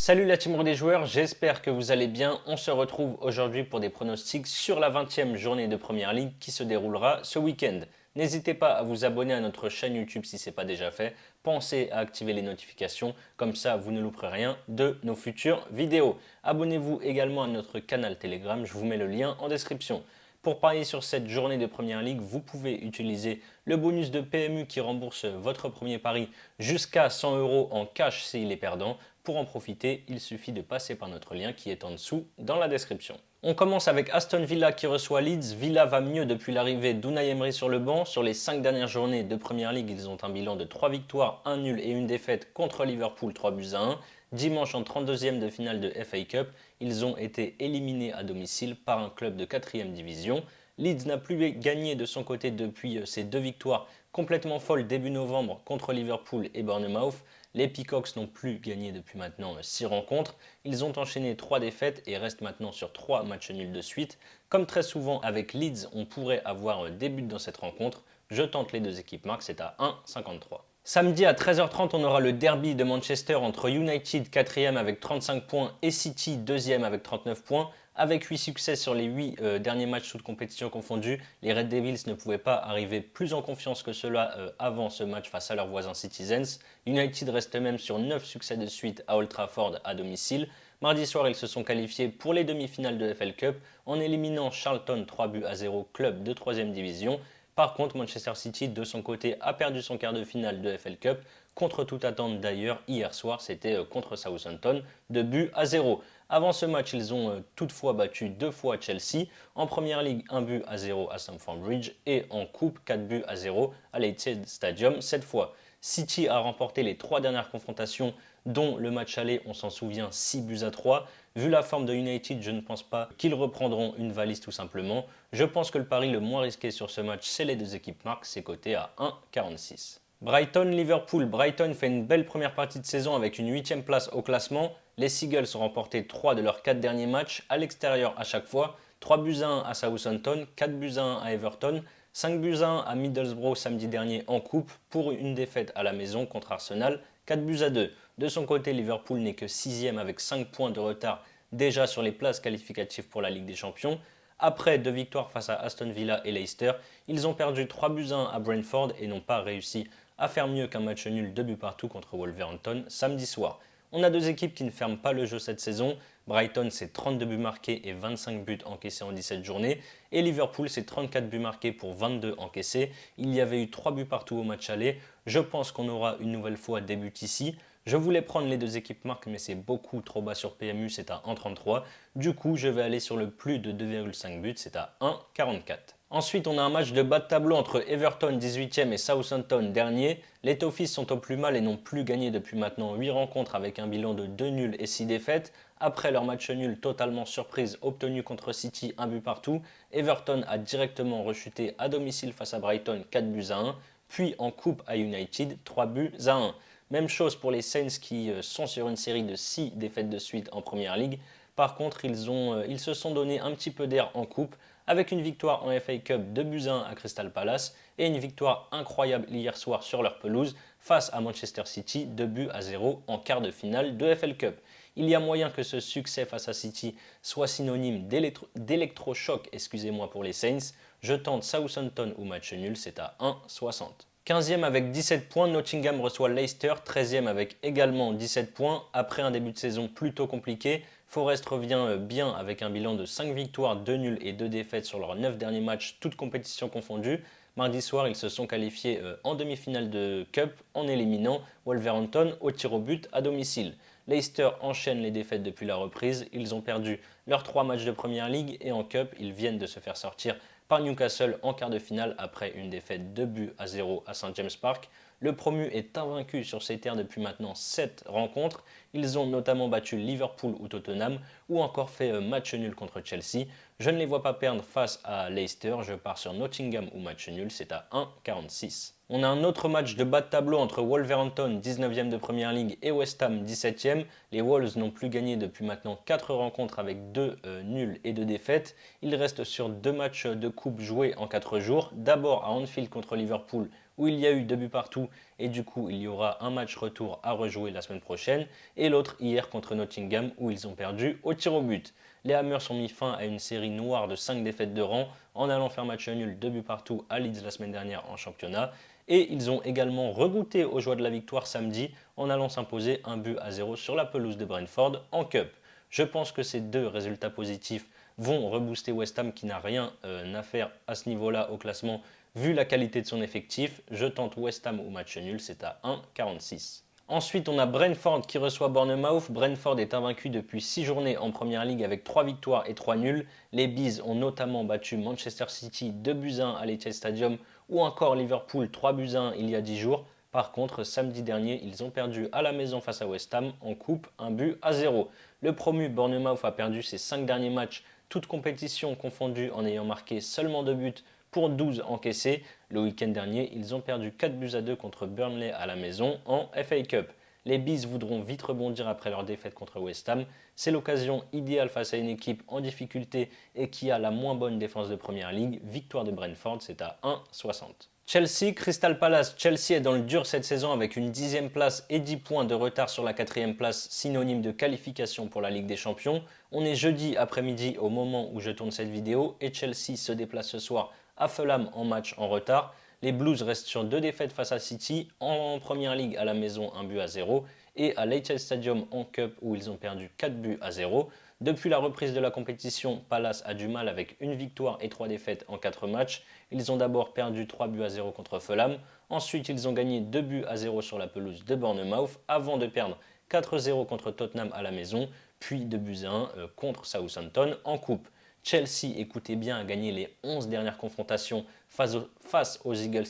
Salut la team des joueurs, j'espère que vous allez bien. On se retrouve aujourd'hui pour des pronostics sur la 20e journée de Première Ligue qui se déroulera ce week-end. N'hésitez pas à vous abonner à notre chaîne YouTube si ce n'est pas déjà fait. Pensez à activer les notifications, comme ça vous ne louperez rien de nos futures vidéos. Abonnez-vous également à notre canal Telegram, je vous mets le lien en description. Pour parier sur cette journée de Première Ligue, vous pouvez utiliser le bonus de PMU qui rembourse votre premier pari jusqu'à 100 € en cash s'il est perdant. Pour en profiter, il suffit de passer par notre lien qui est en dessous dans la description. On commence avec Aston Villa qui reçoit Leeds. Villa va mieux depuis l'arrivée d'Unai Emery sur le banc. Sur les 5 dernières journées de Première Ligue, ils ont un bilan de 3 victoires, 1 nul et une défaite contre Liverpool 3-1. Dimanche en 32e de finale de FA Cup, ils ont été éliminés à domicile par un club de 4e division. Leeds n'a plus gagné de son côté depuis ses 2 victoires complètement folles début novembre contre Liverpool et Bournemouth. Les Peacocks n'ont plus gagné depuis maintenant 6 rencontres. Ils ont enchaîné 3 défaites et restent maintenant sur 3 matchs nuls de suite. Comme très souvent avec Leeds, on pourrait avoir des buts dans cette rencontre. Je tente les deux équipes marques, c'est à 1,53. Samedi à 13h30, on aura le derby de Manchester entre United 4e avec 35 points et City 2e avec 39 points. Avec 8 succès sur les 8 derniers matchs toutes compétitions confondues, les Red Devils ne pouvaient pas arriver plus en confiance que cela avant ce match face à leurs voisins Citizens. United reste même sur 9 succès de suite à Old Trafford à domicile. Mardi soir, ils se sont qualifiés pour les demi-finales de FL Cup en éliminant Charlton 3-0, club de 3e division. Par contre, Manchester City, de son côté, a perdu son quart de finale de FL Cup, contre toute attente d'ailleurs, hier soir, c'était contre Southampton, 2-0. Avant ce match, ils ont toutefois battu 2 fois Chelsea, en Première Ligue 1-0 à Stamford Bridge et en Coupe 4-0 à l'Etihad Stadium cette fois. City a remporté les 3 dernières confrontations, dont le match aller, on s'en souvient, 6-3. Vu la forme de United, je ne pense pas qu'ils reprendront une valise tout simplement. Je pense que le pari le moins risqué sur ce match, c'est les deux équipes marques, c'est coté à 1,46. Brighton-Liverpool. Brighton fait une belle première partie de saison avec une 8e place au classement. Les Seagulls ont remporté 3 de leurs 4 derniers matchs à l'extérieur à chaque fois. 3-1 à Southampton, 4-1 à Everton, 5-1 à Middlesbrough samedi dernier en coupe pour une défaite à la maison contre Arsenal, 4-2. De son côté, Liverpool n'est que 6e avec 5 points de retard déjà sur les places qualificatives pour la Ligue des Champions. Après 2 victoires face à Aston Villa et Leicester, ils ont perdu 3-1 à Brentford et n'ont pas réussi à faire mieux qu'un match nul 2 buts partout contre Wolverhampton samedi soir. On a deux équipes qui ne ferment pas le jeu cette saison. Brighton, c'est 32 buts marqués et 25 buts encaissés en 17 journées. Et Liverpool, c'est 34 buts marqués pour 22 encaissés. Il y avait eu 3 buts partout au match aller. Je pense qu'on aura une nouvelle fois des buts ici. Je voulais prendre les deux équipes marques, mais c'est beaucoup trop bas sur PMU, c'est à 1,33. Du coup, je vais aller sur le plus de 2,5 buts, c'est à 1,44. Ensuite, on a un match de bas de tableau entre Everton 18e et Southampton dernier. Les Toffees sont au plus mal et n'ont plus gagné depuis maintenant 8 rencontres avec un bilan de 2 nuls et 6 défaites. Après leur match nul totalement surprise obtenu contre City 1 but partout, Everton a directement rechuté à domicile face à Brighton 4-1, puis en coupe à United 3-1. Même chose pour les Saints qui sont sur une série de 6 défaites de suite en Première Ligue. Par contre, ils se sont donné un petit peu d'air en coupe avec une victoire en FA Cup 2-1 à Crystal Palace et une victoire incroyable hier soir sur leur pelouse face à Manchester City 2-0 en quart de finale de FL Cup. Il y a moyen que ce succès face à City soit synonyme d'électrochoc, excusez-moi pour les Saints. Je tente Southampton ou match nul, c'est à 1,60. 15e avec 17 points, Nottingham reçoit Leicester, 13e avec également 17 points. Après un début de saison plutôt compliqué, Forest revient bien avec un bilan de 5 victoires, 2 nuls et 2 défaites sur leurs 9 derniers matchs, toutes compétitions confondues. Mardi soir, ils se sont qualifiés en demi-finale de Cup en éliminant Wolverhampton au tir au but à domicile. Leicester enchaîne les défaites depuis la reprise. Ils ont perdu leurs 3 matchs de Première Ligue et en Cup, ils viennent de se faire sortir par Newcastle en quart de finale après une défaite 2-0 à St James Park. Le promu est invaincu sur ses terres depuis maintenant 7 rencontres. Ils ont notamment battu Liverpool ou Tottenham ou encore fait match nul contre Chelsea. Je ne les vois pas perdre face à Leicester. Je pars sur Nottingham ou match nul, c'est à 1,46. On a un autre match de bas de tableau entre Wolverhampton, 19e de Première Ligue, et West Ham, 17e. Les Wolves n'ont plus gagné depuis maintenant 4 rencontres avec 2 nuls et 2 défaites. Ils restent sur 2 matchs de coupe joués en 4 jours. D'abord à Anfield contre Liverpool, où il y a eu 2 buts partout et du coup il y aura un match retour à rejouer la semaine prochaine, et l'autre hier contre Nottingham où ils ont perdu au tir au but. Les Hammers ont mis fin à une série noire de 5 défaites de rang en allant faire match nul 2 buts partout à Leeds la semaine dernière en championnat, et ils ont également regoûté aux joies de la victoire samedi en allant s'imposer 1-0 sur la pelouse de Brentford en Cup. Je pense que ces deux résultats positifs vont rebooster West Ham qui n'a rien à faire à ce niveau-là au classement vu la qualité de son effectif. Je tente West Ham au match nul, c'est à 1,46. Ensuite, on a Brentford qui reçoit Bournemouth. Brentford est invaincu depuis 6 journées en Première Ligue avec 3 victoires et 3 nuls. Les Bees ont notamment battu Manchester City 2-1 à l'Etihad Stadium ou encore Liverpool 3-1 il y a 10 jours. Par contre, samedi dernier, ils ont perdu à la maison face à West Ham en coupe 1-0. Le promu Bournemouth a perdu ses 5 derniers matchs, toutes compétitions confondues, en ayant marqué seulement 2 buts pour 12 encaissés. Le week-end dernier, ils ont perdu 4-2 contre Burnley à la maison en FA Cup. Les Bees voudront vite rebondir après leur défaite contre West Ham. C'est l'occasion idéale face à une équipe en difficulté et qui a la moins bonne défense de Première Ligue. Victoire de Brentford, c'est à 1,60. Chelsea, Crystal Palace. Chelsea est dans le dur cette saison avec une 10e place et 10 points de retard sur la 4e place, synonyme de qualification pour la Ligue des Champions. On est jeudi après-midi au moment où je tourne cette vidéo et Chelsea se déplace ce soir à Fulham en match en retard. Les Blues restent sur 2 défaites face à City, en Première Ligue à la maison 1-0 et à l'Etihad Stadium en Cup où ils ont perdu 4-0. Depuis la reprise de la compétition, Palace a du mal avec une victoire et 3 défaites en 4 matchs. Ils ont d'abord perdu 3-0 contre Fulham, ensuite ils ont gagné 2-0 sur la pelouse de Bournemouth avant de perdre 4-0 contre Tottenham à la maison, puis 2-1 contre Southampton en coupe. Chelsea, écoutez bien, a gagné les 11 dernières confrontations face aux Eagles,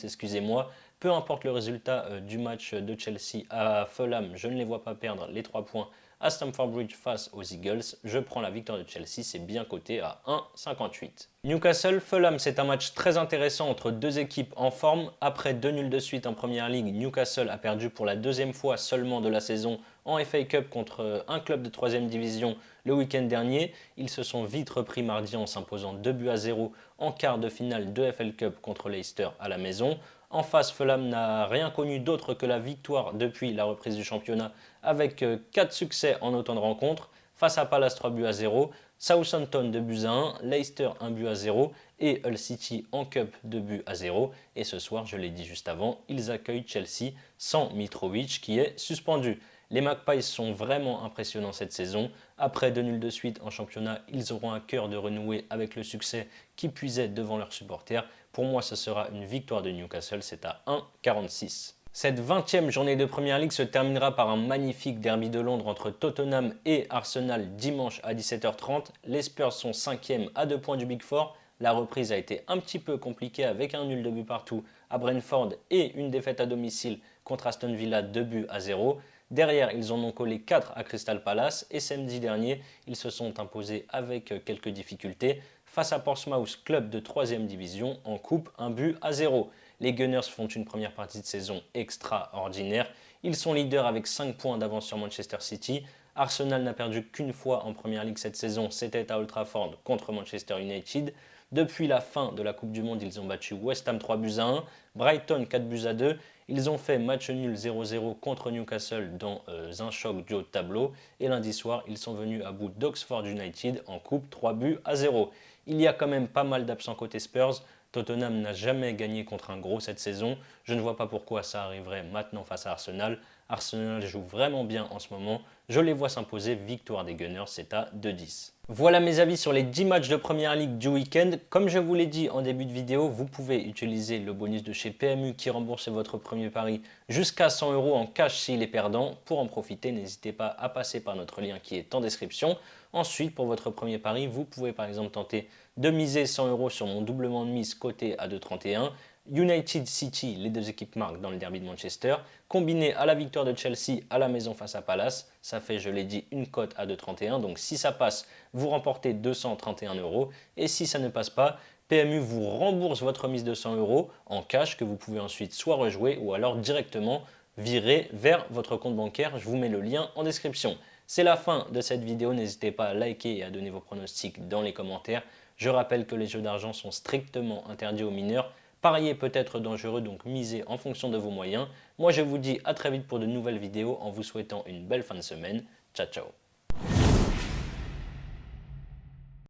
Peu importe le résultat du match de Chelsea à Fulham, je ne les vois pas perdre les 3 points à Stamford Bridge face aux Eagles. Je prends la victoire de Chelsea, c'est bien coté à 1,58. Newcastle, Fulham, c'est un match très intéressant entre deux équipes en forme. Après 2 nuls de suite en Première Ligue, Newcastle a perdu pour la 2e fois seulement de la saison en FA Cup contre un club de 3e division le week-end dernier. Ils se sont vite repris mardi en s'imposant 2-0 en quart de finale de FL Cup contre Leicester à la maison. En face, Fulham n'a rien connu d'autre que la victoire depuis la reprise du championnat avec 4 succès en autant de rencontres. Face à Palace 3-0, Southampton 2-1, Leicester 1-0 et Hull City en Cup 2-0. Et ce soir, je l'ai dit juste avant, ils accueillent Chelsea sans Mitrovic qui est suspendu. Les Magpies sont vraiment impressionnants cette saison. Après 2 nuls de suite en championnat, ils auront à cœur de renouer avec le succès qui puisait devant leurs supporters. Pour moi, ce sera une victoire de Newcastle, c'est à 1,46. Cette 20e journée de Première Ligue se terminera par un magnifique derby de Londres entre Tottenham et Arsenal dimanche à 17h30. Les Spurs sont 5e à 2 points du Big Four. La reprise a été un petit peu compliquée avec un nul de but partout à Brentford et une défaite à domicile contre Aston Villa 2-0. Derrière, ils en ont collé 4 à Crystal Palace et samedi dernier, ils se sont imposés avec quelques difficultés face à Portsmouth, club de 3e division, en coupe 1-0. Les Gunners font une première partie de saison extraordinaire. Ils sont leaders avec 5 points d'avance sur Manchester City. Arsenal n'a perdu qu'une fois en Première Ligue cette saison, c'était à Old Trafford contre Manchester United. Depuis la fin de la Coupe du Monde, ils ont battu West Ham 3-1, Brighton 4-2. Ils ont fait match nul 0-0 contre Newcastle dans un choc du haut de tableau. Et lundi soir, ils sont venus à bout d'Oxford United en coupe 3-0. Il y a quand même pas mal d'absents côté Spurs. Tottenham n'a jamais gagné contre un gros cette saison. Je ne vois pas pourquoi ça arriverait maintenant face à Arsenal. Arsenal joue vraiment bien en ce moment. Je les vois s'imposer, victoire des Gunners, c'est à 2-10. Voilà mes avis sur les 10 matchs de Première Ligue du week-end. Comme je vous l'ai dit en début de vidéo, vous pouvez utiliser le bonus de chez PMU qui rembourse votre premier pari jusqu'à 100 € en cash s'il est perdant. Pour en profiter, n'hésitez pas à passer par notre lien qui est en description. Ensuite, pour votre premier pari, vous pouvez par exemple tenter de miser 100 € sur mon doublement de mise coté à 2,31. United City, les deux équipes marquent dans le derby de Manchester, combiné à la victoire de Chelsea à la maison face à Palace, ça fait, je l'ai dit, une cote à 2,31. Donc si ça passe, vous remportez 231 €. Et si ça ne passe pas, PMU vous rembourse votre mise de 100 € en cash que vous pouvez ensuite soit rejouer ou alors directement virer vers votre compte bancaire. Je vous mets le lien en description. C'est la fin de cette vidéo, n'hésitez pas à liker et à donner vos pronostics dans les commentaires. Je rappelle que les jeux d'argent sont strictement interdits aux mineurs. Parier peut être dangereux, donc misez en fonction de vos moyens. Moi je vous dis à très vite pour de nouvelles vidéos en vous souhaitant une belle fin de semaine. Ciao ciao.